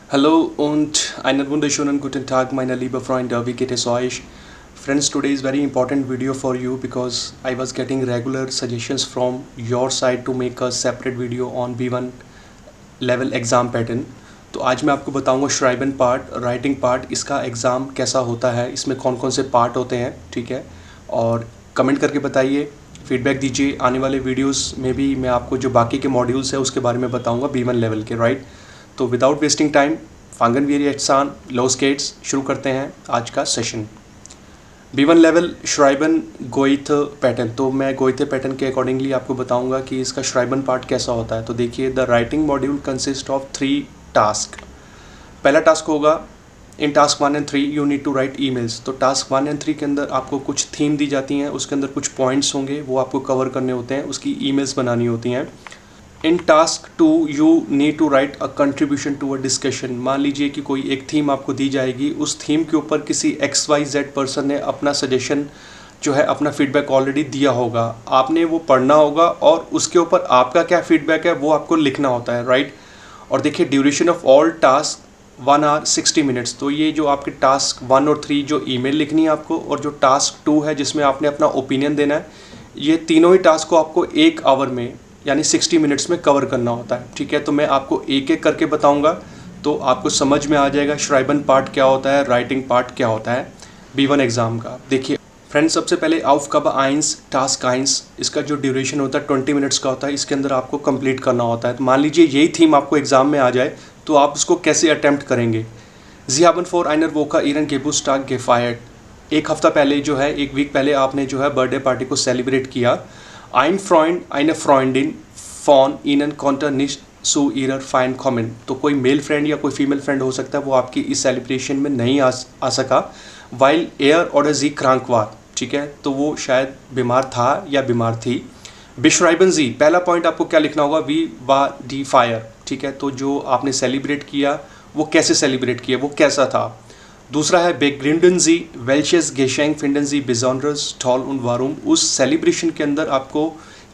Hallo und einen wunderschönen guten Tag, meine liebe Freunde. Wie geht es euch? Friends, today is very important video for you because I was getting regular suggestions from your side to make a separate video on B1 level exam pattern. तो आज मैं आपको बताऊंगा श्राइबन part, writing part, इसका exam कैसा होता है, इसमें कौन कौन से पार्ट होते हैं, ठीक है। और कमेंट करके बताइए, फीडबैक दीजिए। आने वाले वीडियोस में भी मैं आपको जो बाकी के मॉड्यूल्स हैं उसके बारे में बताऊंगा B1 लेवल के, राइट। तो विदाउट वेस्टिंग टाइम, फांगन वीर एहसान लो स्केट्स शुरू करते हैं आज का सेशन। B1 लेवल श्राइबन गोइथ पैटर्न। तो मैं गोइथ पैटर्न के अकॉर्डिंगली आपको बताऊंगा कि इसका श्राइबन पार्ट कैसा होता है। तो देखिए, the writing module consist of 3 task. पहला टास्क होगा in task 1 and 3 you need to write emails. तो टास्क 1 and 3 के अंदर आपको कुछ थीम दी जाती हैं, उसके अंदर कुछ पॉइंट्स होंगे, वो आपको कवर करने होते हैं, उसकी ईमेल्स बनानी होती हैं। In task 2 you need to write a contribution to a discussion. मान लीजिए कि कोई एक थीम आपको दी जाएगी, उस थीम के ऊपर किसी XYZ पर्सन ने अपना सजेशन जो है, अपना फीडबैक ऑलरेडी दिया होगा, आपने वो पढ़ना होगा और उसके ऊपर आपका क्या फीडबैक है वो आपको लिखना होता है, राइट। और देखिए, duration of all task 1 hour 60 minutes। तो ये जो आपके टास्क 1 और 3 जो ईमेल लिखनी है आपको, और जो टास्क 2 है जिसमें आपने अपना ओपिनियन देना है, ये तीनों ही टास्क को आपको 1 आवर में यानी 60 मिनट्स में कवर करना होता है, ठीक है। तो मैं आपको एक एक करके बताऊंगा तो आपको समझ में आ जाएगा श्राइबन पार्ट क्या होता है, राइटिंग पार्ट क्या होता है B1 एग्ज़ाम का। देखिए फ्रेंड्स, सबसे पहले aufgabe 1 टास्क 1, इसका जो ड्यूरेशन होता है 20 मिनट्स का होता है। इसके अंदर आपको कंप्लीट करना होता है। तो मान लीजिए यही थीम आपको एग्ज़ाम में आ जाए तो आप उसको कैसे अटैम्प्ट करेंगे। Sie haben vor einer Woche ihren Geburtstag gefeiert। एक हफ्ता पहले जो है, एक वीक पहले आपने जो है बर्थडे पार्टी को सेलिब्रेट किया। Ein Freund, eine Freundin von Ihnen konnte nicht zu ihrer Feier kommen। तो कोई मेल फ्रेंड या कोई फीमेल फ्रेंड हो सकता है, वो आपकी इस सेलिब्रेशन में नहीं आ सका। Weil er oder sie krank war, ठीक है, तो वो शायद बीमार था या बीमार थी। Beschreiben Sie, पहला पॉइंट आपको क्या लिखना होगा, wie war die Feier, ठीक है। तो जो आपने सेलिब्रेट किया वो कैसे सेलिब्रेट किया, वो कैसा था। दूसरा है Begründen Sie, welches Geschenk finden Sie besonders toll und warum। उस सेलिब्रेशन के अंदर आपको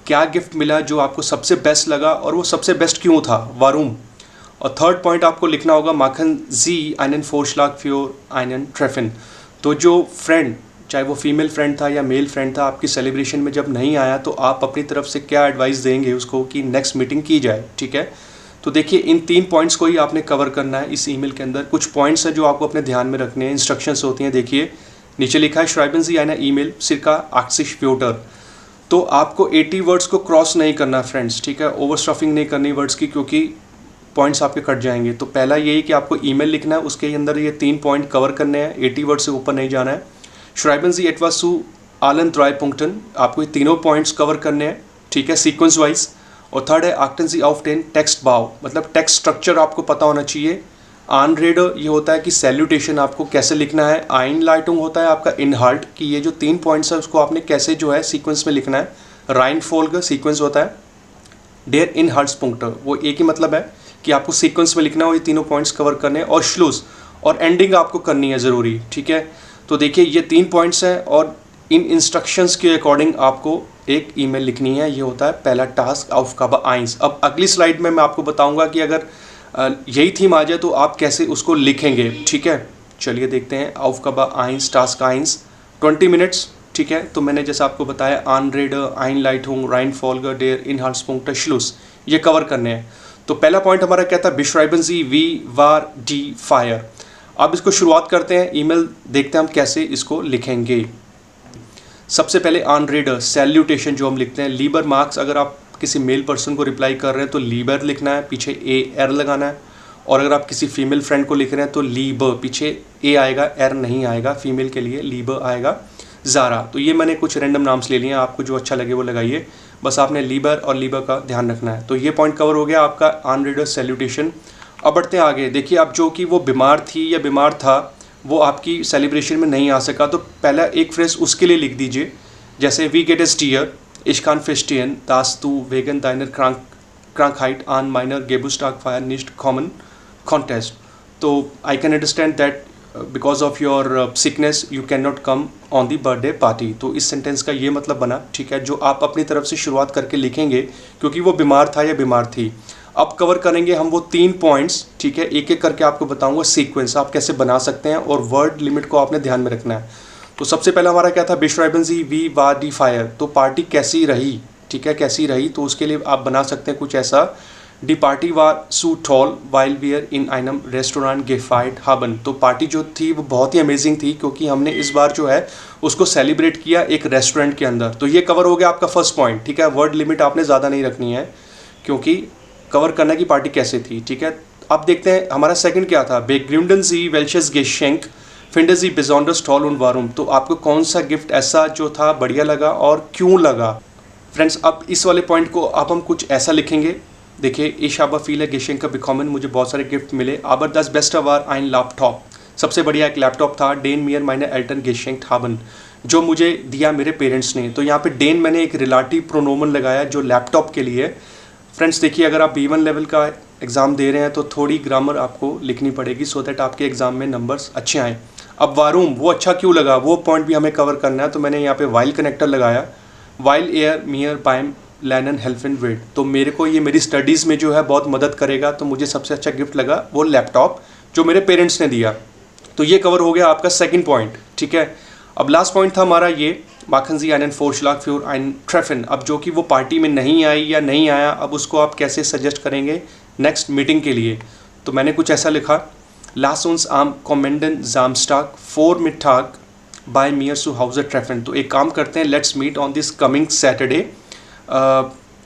क्या गिफ्ट मिला जो आपको सबसे बेस्ट लगा और वो सबसे बेस्ट क्यों था, वारूम। और थर्ड पॉइंट आपको लिखना होगा machen Sie einen Vorschlag für einen Treffen। तो जो फ्रेंड, चाहे वो फीमेल फ्रेंड था या मेल फ्रेंड था, आपकी सेलिब्रेशन में जब नहीं आया तो आप अपनी तरफ से क्या एडवाइस देंगे उसको कि नेक्स्ट मीटिंग की जाए, ठीक है। तो देखिए, इन 3 पॉइंट्स को ही आपने कवर करना है इस ईमेल के अंदर। कुछ पॉइंट्स हैं जो आपको अपने ध्यान में रखने हैं, इंस्ट्रक्शंस होती हैं। देखिए नीचे लिखा है श्राइबन Sie eine E-Mail circa 80 Wörter। तो आपको 80 वर्ड्स को क्रॉस नहीं करना फ्रेंड्स, ठीक है। ओवर स्टफिंग नहीं करनी वर्ड्स की, क्योंकि पॉइंट्स आपके कट जाएंगे। तो पहला यही कि आपको ईमेल लिखना है, उसके अंदर ये 3 पॉइंट कवर करने हैं, 80 वर्ड से ऊपर नहीं जाना है। श्राइबन Sie etwas zu allen 3 Punkten, आपको ये तीनों पॉइंट्स कवर करने हैं, ठीक है, सीक्वेंस वाइज। और थर्ड है achten Sie auf den Textbau, मतलब टेक्स्ट स्ट्रक्चर आपको पता होना चाहिए। Anrede ये होता है कि सैल्यूटेशन आपको कैसे लिखना है। Einleitung होता है आपका इनहार्ट, कि ये जो 3 पॉइंट्स है उसको आपने कैसे जो है सीक्वेंस में लिखना है। Reihenfolge सीक्वेंस होता है। Der Inhaltspunkt, वो एक ही मतलब है कि आपको सीक्वेंस में लिखना हो, ये तीनों पॉइंट्स कवर करने हैं। और Schluss और एंडिंग आपको करनी है ज़रूरी, ठीक है। तो देखिए, ये 3 पॉइंट्स हैं और इन इंस्ट्रक्शंस के अकॉर्डिंग आपको एक ईमेल लिखनी है। ये होता है पहला टास्क aufgabe 1। अब अगली स्लाइड में मैं आपको बताऊंगा कि अगर यही थीम आ जाए तो आप कैसे उसको लिखेंगे, ठीक है। चलिए देखते हैं aufgabe 1 टास्क 1 20 मिनट्स, ठीक है। तो मैंने जैसे आपको बताया Anrede, Einleitung, Reihenfolge, der Inhaltspunkt, Schluss, ये कवर करने हैं। तो पहला पॉइंट हमारा क्या था, Beschreiben Sie wie war die Feier। अब इसको शुरुआत करते हैं, ईमेल देखते हैं हम कैसे इसको लिखेंगे। सबसे पहले Anrede, सैल्यूटेशन जो हम लिखते हैं। लीबर मार्क्स, अगर आप किसी मेल पर्सन को रिप्लाई कर रहे हैं तो लीबर लिखना है, पीछे AR लगाना है। और अगर आप किसी फीमेल फ्रेंड को लिख रहे हैं तो लीब, पीछे A आएगा, R नहीं आएगा, फीमेल के लिए लीब आएगा। ज़ारा, तो ये मैंने कुछ रैंडम नाम्स ले लिए हैं, आपको जो अच्छा लगे वो लगाइए, बस आपने लीबर और लीबर का ध्यान रखना है। तो ये पॉइंट कवर हो गया आपका Anrede सैल्यूटेशन। अब बढ़ते हैं आगे। देखिए, अब जो कि वो बीमार थी या बीमार था, वो आपकी सेलिब्रेशन में नहीं आ सका, तो पहला एक फ्रेज उसके लिए लिख दीजिए। जैसे वी गेट एस टीयर ich kann verstehen dass du wegen deiner Krankheit an meiner Geburtstagfeier nicht kommen konntest। तो I can understand that because of your sickness you cannot come on the birthday party। तो इस सेंटेंस का ये मतलब बना, ठीक है, जो आप अपनी तरफ से शुरुआत करके लिखेंगे, क्योंकि वो बीमार था या बीमार थी। अब कवर करेंगे हम वो 3 पॉइंट्स, ठीक है, एक एक करके आपको बताऊंगा सीक्वेंस आप कैसे बना सकते हैं और वर्ड लिमिट को आपने ध्यान में रखना है। तो सबसे पहला हमारा क्या था, बेश्राइबन जी वी वार डी फायर, तो पार्टी कैसी रही, ठीक है, कैसी रही, तो उसके लिए आप बना सकते हैं कुछ ऐसा, डी पार्टी वार सू टॉल वाइल वियर इन आइनम रेस्टोरेंट गेफाइड हाबन, तो पार्टी जो थी वो बहुत ही अमेजिंग थी क्योंकि हमने इस बार जो है उसको सेलिब्रेट किया एक रेस्टोरेंट के अंदर। तो ये कवर हो गया आपका फर्स्ट पॉइंट, ठीक है, वर्ड लिमिट आपने ज़्यादा नहीं रखनी है क्योंकि कवर करना की पार्टी कैसे थी, ठीक है। अब देखते हैं हमारा सेकंड क्या था, बेग्रिंडन जी वेल्शेस गेशेंक फिंडर जी बिजॉन्डर टॉल उन वारूम, तो आपको कौन सा गिफ्ट ऐसा जो था बढ़िया लगा और क्यों लगा। फ्रेंड्स अब इस वाले पॉइंट को अब हम कुछ ऐसा लिखेंगे, देखिए इश आबा फील गेशेंक का बिकॉमन, मुझे बहुत सारे गिफ्ट मिले, आबर दस बेस्ट अवार आइन लैपटॉप, सबसे बढ़िया एक लैपटॉप था, डेन मियर माइने एल्टन गेशेंक हाबन, जो मुझे दिया मेरे पेरेंट्स ने। तो यहाँ पे डेन मैंने एक रिलेटिव प्रोनोमन लगाया जो लैपटॉप के लिए। फ्रेंड्स देखिए अगर आप B1 लेवल का एग्ज़ाम दे रहे हैं तो थोड़ी ग्रामर आपको लिखनी पड़ेगी सो दैट आपके एग्ज़ाम में नंबर्स अच्छे आएँ। अब वारूम वो अच्छा क्यों लगा, वो पॉइंट भी हमें कवर करना है, तो मैंने यहाँ पे वाइल कनेक्टर लगाया, वाइल एयर मियर पाइम लैनन हेल्फिन वेट, तो मेरे को ये मेरी स्टडीज़ में जो है बहुत मदद करेगा, तो मुझे सबसे अच्छा गिफ्ट लगा वो लैपटॉप जो मेरे पेरेंट्स ने दिया। तो ये कवर हो गया आपका सेकंड पॉइंट, ठीक है। अब लास्ट पॉइंट था हमारा ये माखन जी आइन फोर्शलाग फ्यूर आइन ट्रेफिन, अब जो कि वो पार्टी में नहीं आई या नहीं आया, अब उसको आप कैसे सजेस्ट करेंगे नेक्स्ट मीटिंग के लिए। तो मैंने कुछ ऐसा लिखा, लासोन्स आम कॉमेंडन जामस्टाक फोर मिठाग बाय मियर सू हाउस ट्रेफिन, तो एक काम करते हैं, let's meet on this coming Saturday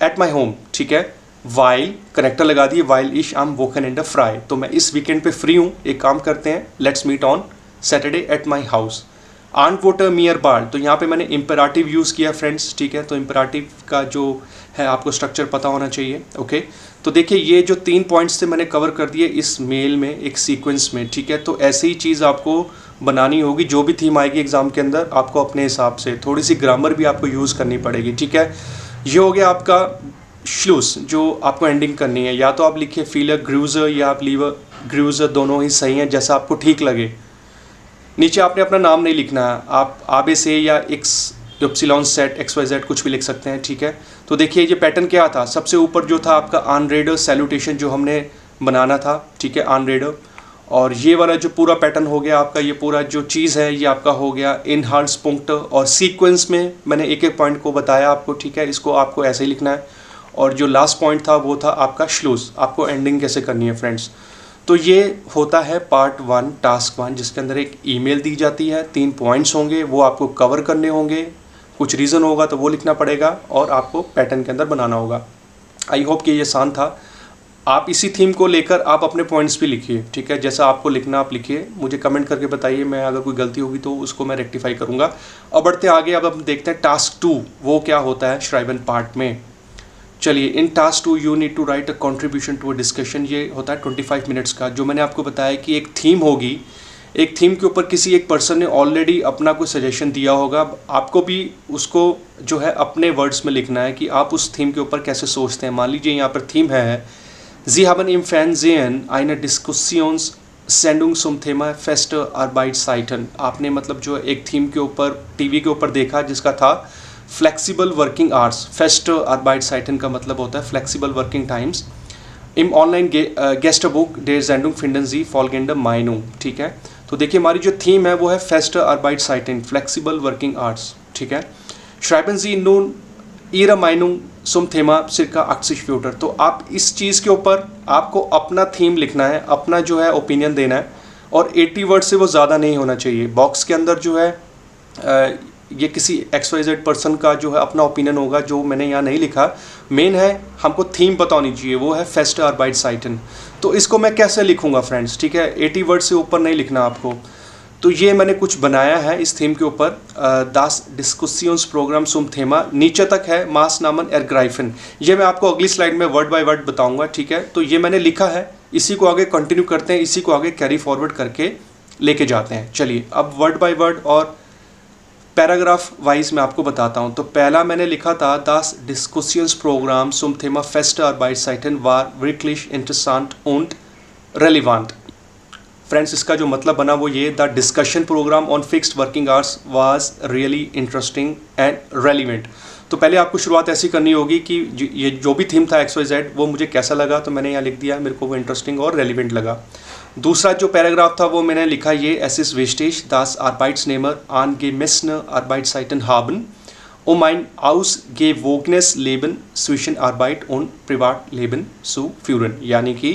at my home, ठीक है, वाइल कनेक्टर लगा दिए, वाइल इश आम वोकन एंड फ्राई, तो मैं इस वीकेंड पे फ्री हूँ, एक काम करते हैं, let's meet on Saturday at my house आंट वोटर मियर बार, तो यहाँ पे मैंने इम्पेराटिव यूज़ किया फ्रेंड्स, ठीक है, तो इम्पेराटिव का जो है आपको स्ट्रक्चर पता होना चाहिए, ओके। तो देखिए ये जो 3 पॉइंट्स थे मैंने कवर कर दिए इस मेल में एक सीक्वेंस में, ठीक है। तो ऐसी ही चीज़ आपको बनानी होगी, जो भी थीम आएगी एग्जाम के अंदर आपको अपने हिसाब से, थोड़ी सी ग्रामर भी आपको यूज़ करनी पड़ेगी, ठीक है। ये हो गया आपका श्लूस जो आपको एंडिंग करनी है, या तो आप लिखिए फीलर ग्रूजर या आप लीवर ग्रूजर, दोनों ही सही हैं जैसा आपको ठीक लगे। नीचे आपने अपना नाम नहीं लिखना है, आप आबे से या एक्स एप्सिलॉन सेट XYZ कुछ भी लिख सकते हैं, ठीक है। तो देखिए ये पैटर्न क्या था, सबसे ऊपर जो था आपका ऑन रेडर सैल्यूटेशन जो हमने बनाना था, ठीक है, ऑन रेडर, और ये वाला जो पूरा पैटर्न हो गया आपका, ये पूरा जो चीज़ है ये आपका हो गया इन हार्स पुंक्ट, और सीक्वेंस में मैंने एक एक पॉइंट को बताया आपको, ठीक है, इसको आपको ऐसे ही लिखना है। और जो लास्ट पॉइंट था वो था आपका श्लूस, आपको एंडिंग कैसे करनी है फ्रेंड्स। तो ये होता है पार्ट 1 टास्क 1, जिसके अंदर एक ईमेल दी जाती है, 3 पॉइंट्स होंगे वो आपको कवर करने होंगे, कुछ रीज़न होगा तो वो लिखना पड़ेगा और आपको पैटर्न के अंदर बनाना होगा। आई होप कि ये आसान था। आप इसी थीम को लेकर आप अपने पॉइंट्स भी लिखिए, ठीक है, जैसा आपको लिखना आप लिखिए, मुझे कमेंट करके बताइए, मैं अगर कोई गलती होगी तो उसको मैं रेक्टिफाई करूँगा। अब बढ़ते आगे, अब हम देखते हैं टास्क 2 वो क्या होता है श्राइबन पार्ट में। चलिए, in task 2 you need to write a contribution to a discussion, ये होता है 25 मिनट्स का, जो मैंने आपको बताया कि एक थीम होगी, एक थीम के ऊपर किसी एक पर्सन ने ऑलरेडी अपना कोई सजेशन दिया होगा, आपको भी उसको जो है अपने वर्ड्स में लिखना है कि आप उस थीम के ऊपर कैसे सोचते हैं। मान लीजिए यहाँ पर थीम है जी haben im Fernsehen eine Diskussionssendung zum Thema Feste Arbeitszeiten, आपने मतलब जो एक थीम के ऊपर टीवी के ऊपर देखा जिसका था flexible working hours, fest Arbeitszeiten का मतलब होता है फ्लेक्सिबल वर्किंग टाइम्स, इम ऑनलाइन गेस्ट बुक डेर जेंडुंग फिंडन जी फॉलगेंडर माइनू, ठीक है। तो देखिए हमारी जो थीम है वो है fest Arbeitszeiten flexible working hours, ठीक है। श्राइबन जी नून ईरा माइनू सुम थेमा सिरका अक्सिश फ्यूटर, तो आप इस चीज़ के ऊपर आपको अपना थीम लिखना है, अपना जो है ओपिनियन देना है, और 80 वर्ड से वो ज़्यादा नहीं होना चाहिए। बॉक्स के अंदर जो है ये किसी XYZ पर्सन का जो है अपना ओपिनियन होगा जो मैंने यहाँ नहीं लिखा, मेन है हमको थीम पता होनी चाहिए, वो है फेस्ट Arbeitszeiten। तो इसको मैं कैसे लिखूँगा फ्रेंड्स, ठीक है, 80 वर्ड से ऊपर नहीं लिखना आपको। तो ये मैंने कुछ बनाया है इस थीम के ऊपर, दास डिस्कसियंस प्रोग्राम सुम थेमा, नीचे तक है मास नामन एरग्राइफन, ये मैं आपको अगली स्लाइड में वर्ड बाय वर्ड बताऊंगा, ठीक है। तो ये मैंने लिखा है, इसी को आगे कंटिन्यू करते हैं, इसी को आगे कैरी फॉरवर्ड करके लेके जाते हैं। चलिए अब वर्ड बाय वर्ड और पैराग्राफ वाइज मैं आपको बताता हूँ। तो पहला मैंने लिखा था दास डिस्कसियंस प्रोग्राम सुम थेमा फेस्ट Arbeitszeiten वार wirklich interessant und relevant। Friends इसका जो मतलब बना वो ये, the discussion programme on fixed working hours was really interesting and relevant. तो पहले आपको शुरुआत ऐसी करनी होगी कि ये जो भी थीम था XYZ वो मुझे कैसा लगा, तो मैंने यहाँ लिख दिया, मेरे को वो इंटरेस्टिंग और रेलिवेंट लगा। दूसरा जो पैराग्राफ था वो मैंने लिखा ये एस इज वेस्टेज दास आर्बाइट्सनेमर angemessene Arbeitszeiten haben mein ausgewogenes Leben zwischen Arbeit und Privatleben zu führen, यानी कि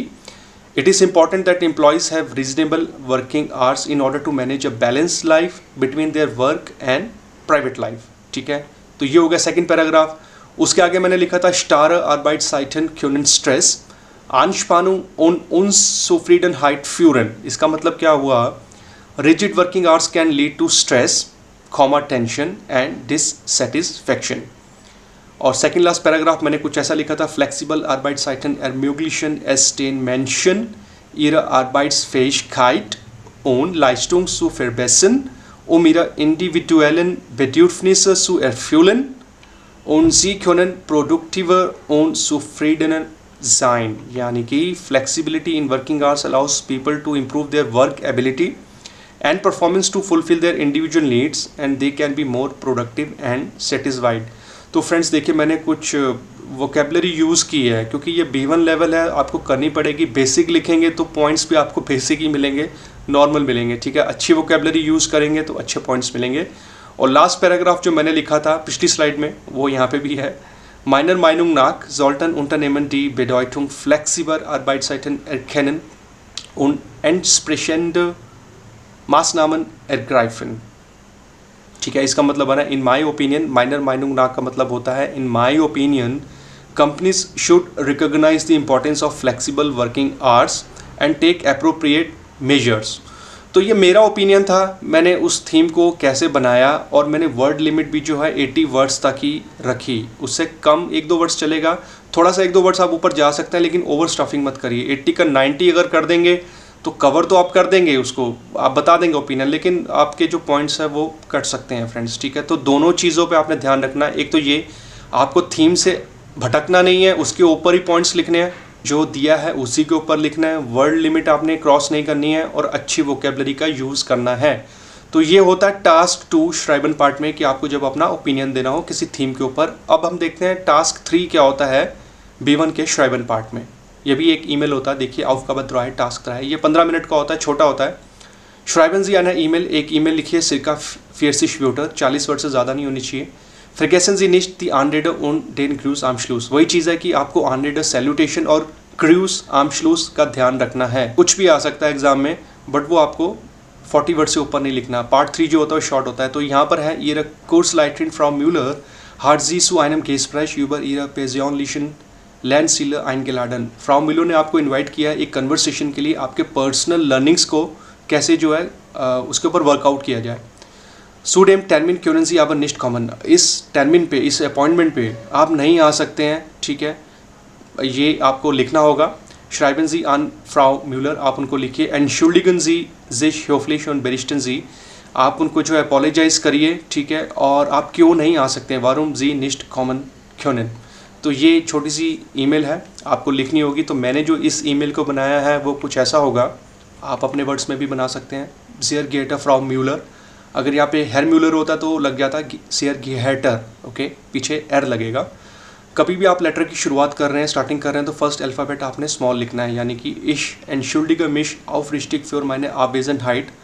it is important that employees have reasonable working hours in order to manage a balanced life between their work and private life। ठीक है, तो ये हो गया second paragraph. उसके आगे मैंने लिखा था starre Arbeitszeiten können Stress Anspannung und Unzufriedenheit führen। इसका मतलब क्या हुआ, rigid working hours can lead to stress, tension and dissatisfaction। और सेकंड लास्ट पैराग्राफ मैंने कुछ ऐसा लिखा था, flexible Arbeitszeiten ermöglichen es den Menschen ihre Arbeitsfähigkeit und Leistung zu verbessern, ihre individuellen Bedürfnisse zu erfüllen und sie können produktiver und zufriedener sein। यानी कि flexibility in working hours allows people to improve their work ability and performance to fulfill their individual needs and they can be more productive and satisfied। तो friends देखिए, मैंने कुछ vocabulary use की है क्योंकि ये B1 लेवल है, आपको करनी पड़ेगी। बेसिक लिखेंगे तो पॉइंट्स भी आपको बेसिक ही मिलेंगे, नॉर्मल मिलेंगे। ठीक है, अच्छी वोकेबलरी यूज़ करेंगे तो अच्छे पॉइंट्स मिलेंगे। और लास्ट पैराग्राफ जो मैंने लिखा था पिछली स्लाइड में वो यहाँ पे भी है, Meiner Meinung nach sollten Unternehmen die Bedeutung flexibler Arbeitszeiten erkennen und entsprechende Maßnahmen ergreifen। ठीक है, इसका मतलब है ना, इन माई ओपिनियन, माइनर माइनुंग नाक का मतलब होता है in my opinion companies should recognise the importance of flexible working hours and take appropriate measures. तो ये मेरा ओपिनियन था, मैंने उस थीम को कैसे बनाया और मैंने वर्ड लिमिट भी जो है 80 वर्ड्स तक ही रखी, उससे कम 1-2 वर्ड्स चलेगा, थोड़ा सा 1-2 वर्ड्स आप ऊपर जा सकते हैं, लेकिन ओवर स्टफिंग मत करिए। 80 का 90 अगर कर देंगे तो कवर तो आप कर देंगे, उसको आप बता देंगे ओपिनियन, लेकिन आपके जो पॉइंट्स हैं वो कट सकते हैं फ्रेंड्स। ठीक है, तो दोनों चीज़ों पे आपने ध्यान रखना है। एक तो ये आपको थीम से भटकना नहीं है, उसके ऊपर ही पॉइंट्स लिखने हैं, जो दिया है उसी के ऊपर लिखना है, वर्ड लिमिट आपने क्रॉस नहीं करनी है और अच्छी वोकेबलरी का यूज़ करना है। तो ये होता है टास्क 2 श्राइबन पार्ट में कि आपको जब अपना ओपिनियन देना हो किसी थीम के ऊपर। अब हम देखते हैं टास्क 3 क्या होता है B1 के श्राइबन पार्ट में। ये भी एक ईमेल होता है, देखिए Aufgabe 3 है, टास्क 3 है, ये 15 मिनट का होता है, छोटा होता है। Schreiben Sie eine ईमेल, एक ईमेल लिखिए circa 40 Wörter, 40 वर्ड से ज़्यादा नहीं होनी चाहिए। Vergessen Sie nicht die Anrede und den Gruß am Schluss। वही चीज़ है कि आपको Anrede, सैल्यूटेशन और Gruß am Schluss का ध्यान रखना है। कुछ भी आ सकता है एग्जाम में, बट वो आपको 40 वर्ड से ऊपर नहीं लिखना। पार्ट 3 जो होता है शॉर्ट होता है। तो यहाँ पर है Ihre Kursleiterin Frau Müller hat Sie zu einem Gespräch über Ihre persönlichen Lernziele eingeladen। Frau मिलो ने आपको इनवाइट किया है एक कन्वर्सेशन के लिए, आपके पर्सनल लर्निंग्स को कैसे जो है उसके ऊपर वर्कआउट किया जाए। Zudem Termin können Sie aber nicht kommen। इस टर्मिन पे, इस अपॉइंटमेंट पे आप नहीं आ सकते हैं। ठीक है, ये आपको लिखना होगा। Schreiben Sie an Frau Müller, आप उनको लिखिए। Entschuldigen Sie sich höflich und berichten Sie, आप उनको जो है अपोलोजाइज करिए। ठीक है, और आप क्यों नहीं आ सकते हैं, Warum Sie nicht kommen können। तो ये छोटी सी ईमेल है, आपको लिखनी होगी। तो मैंने जो इस ईमेल को बनाया है वो कुछ ऐसा होगा, आप अपने वर्ड्स में भी बना सकते हैं। Sehr geehrter Frau Müller, अगर यहाँ पे हेर म्यूलर होता तो लग जाता Sehr geehrter, ओके, पीछे एर लगेगा। कभी भी आप लेटर की शुरुआत कर रहे हैं, स्टार्टिंग कर रहे हैं, तो फर्स्ट अल्फ़ाबेट आपने स्मॉल लिखना है, यानी कि Ich entschuldige mich aufrichtig für meine Abwesenheit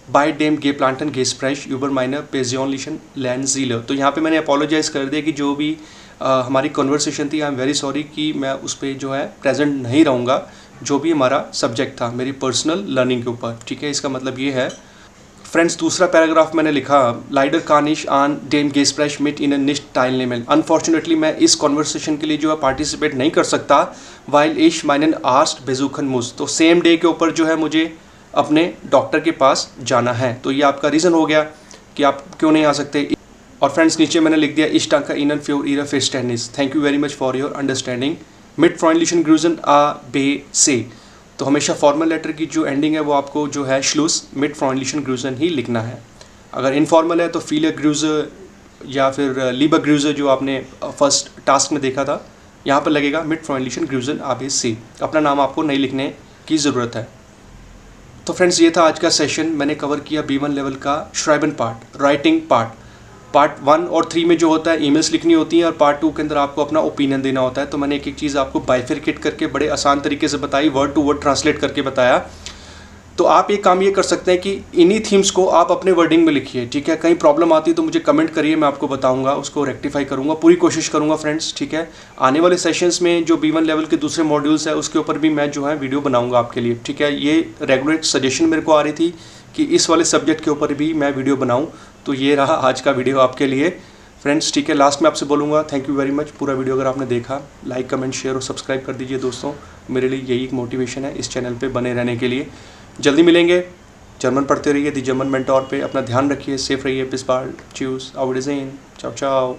bei dem geplanten Gespräch über meine persönlichen Lernziele। तो यहाँ पे मैंने अपोलोजाइज़ कर दिया कि जो भी हमारी कन्वर्सेशन थी, आई एम वेरी सॉरी कि मैं उस पर जो है प्रेजेंट नहीं रहूँगा, जो भी हमारा सब्जेक्ट था मेरी पर्सनल लर्निंग के ऊपर। ठीक है, इसका मतलब ये है फ्रेंड्स। दूसरा पैराग्राफ मैंने लिखा लाइडर कानिश आन डेम गेस्प्रेश मिट इन निस्ट टाइलनेमल। अनफॉर्चुनेटली मैं इस कॉन्वर्सेशन के लिए जो है पार्टिसिपेट नहीं कर सकता, वाइल इश माइनन आस्ट बेजुखन मुस। तो सेम डे के ऊपर जो है मुझे अपने डॉक्टर के पास जाना है। तो ये आपका रीज़न हो गया कि आप क्यों नहीं आ सकते। और फ्रेंड्स नीचे मैंने लिख दिया इश टांका इनन फ्योर ईरा फेस्टैनिस। Thank you very much for your understanding. मिट फ्रॉइंडलिशन ग्रूजन आ बे से। तो हमेशा फॉर्मल लेटर की जो एंडिंग है वो आपको जो है श्लूस मिट फ्रॉइंडलिशन ग्रूजन ही लिखना है। अगर इनफॉर्मल है तो फील ग्रूजर या फिर लीबर ग्रूजर जो आपने फर्स्ट टास्क में देखा था, यहाँ पर लगेगा मिट फ्रॉइंडलिशन ग्रूजन आ बे से। अपना नाम आपको नहीं लिखने की ज़रूरत है। तो फ्रेंड्स ये था आज का सेशन। मैंने कवर किया B1 लेवल का श्राइबन पार्ट, राइटिंग पार्ट। पार्ट 1 और 3 में जो होता है ईमेल्स लिखनी होती हैं और पार्ट 2 के अंदर आपको अपना ओपिनियन देना होता है। तो मैंने एक एक चीज़ आपको बाइफिकेट करके बड़े आसान तरीके से बताई, वर्ड टू वर्ड ट्रांसलेट करके बताया। तो आप एक काम ये कर सकते हैं कि इन्हीं थीम्स को आप अपने वर्डिंग में लिखिए, ठीक है। कहीं प्रॉब्लम आती है तो मुझे कमेंट करिए, मैं आपको बताऊंगा, उसको रेक्टिफाई करूंगा, पूरी कोशिश करूंगा फ्रेंड्स, ठीक है। आने वाले सेशंस में जो B1 लेवल के दूसरे मॉड्यूल्स है उसके ऊपर भी मैं जो है वीडियो बनाऊंगा आपके लिए, ठीक है। ये रेगुलर सजेशन मेरे को आ रही थी कि इस वाले सब्जेक्ट के ऊपर भी मैं वीडियो बनाऊँ, तो ये रहा आज का वीडियो आपके लिए फ्रेंड्स, ठीक है। लास्ट में आपसे बोलूँगा थैंक यू वेरी मच। पूरा वीडियो अगर आपने देखा, लाइक कमेंट शेयर और सब्सक्राइब कर दीजिए दोस्तों, मेरे लिए यही एक मोटिवेशन है इस चैनल पे बने रहने के लिए। जल्दी मिलेंगे, जर्मन पढ़ते रहिए दी जर्मन मेंटोर पे। अपना ध्यान रखिए, सेफ रहिए, बिस बाल्ड, च्यूस, auf Wiedersehen, चाओ चाओ।